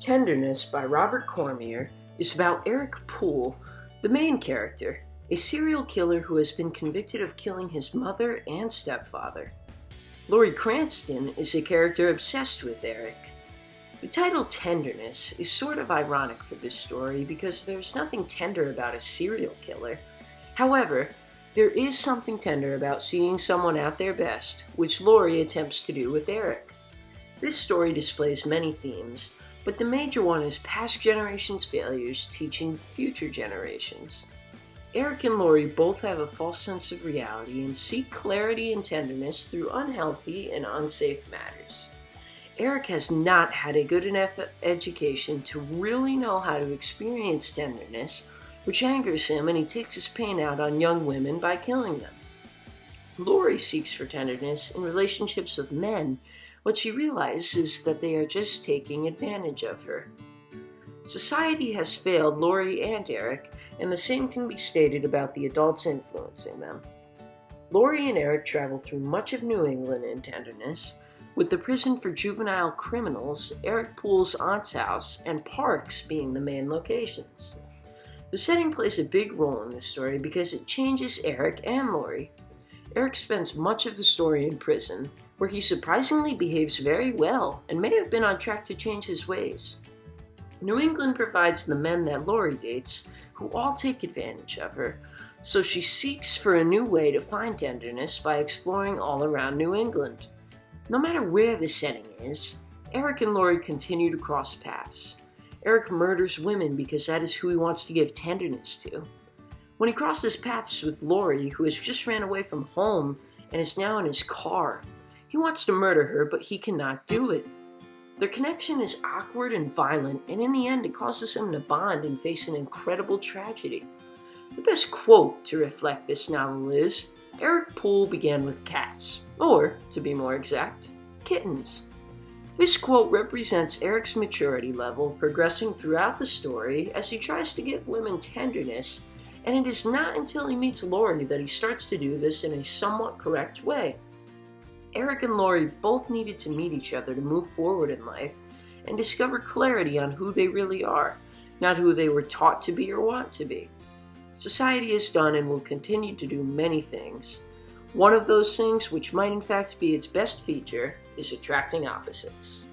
Tenderness by Robert Cormier is about Eric Poole, the main character, a serial killer who has been convicted of killing his mother and stepfather. Laurie Cranston is a character obsessed with Eric. The title Tenderness is sort of ironic for this story because there's nothing tender about a serial killer. However, there is something tender about seeing someone at their best, which Laurie attempts to do with Eric. This story displays many themes, but the major one is past generations' failures teaching future generations. Eric and Laurie both have a false sense of reality and seek clarity and tenderness through unhealthy and unsafe matters. Eric has not had a good enough education to really know how to experience tenderness, which angers him, and he takes his pain out on young women by killing them. Laurie seeks for tenderness in relationships with men. What she realizes is that they are just taking advantage of her. Society has failed Laurie and Eric, and the same can be stated about the adults influencing them. Laurie and Eric travel through much of New England in Tenderness, with the prison for juvenile criminals, Eric Poole's aunt's house, and parks being the main locations. The setting plays a big role in this story because it changes Eric and Laurie. Eric spends much of the story in prison, where he surprisingly behaves very well and may have been on track to change his ways. New England provides the men that Laurie dates, who all take advantage of her, so she seeks for a new way to find tenderness by exploring all around New England. No matter where the setting is, Eric and Laurie continue to cross paths. Eric murders women because that is who he wants to give tenderness to. When he crosses paths with Laurie, who has just ran away from home and is now in his car, he wants to murder her, but he cannot do it. Their connection is awkward and violent, and in the end it causes him to bond and face an incredible tragedy. The best quote to reflect this novel is, "Eric Poole began with cats," or, to be more exact, kittens. This quote represents Eric's maturity level progressing throughout the story as he tries to give women tenderness, and it is not until he meets Laurie that he starts to do this in a somewhat correct way. Eric and Laurie both needed to meet each other to move forward in life and discover clarity on who they really are, not who they were taught to be or want to be. Society has done and will continue to do many things. One of those things, which might in fact be its best feature, is attracting opposites.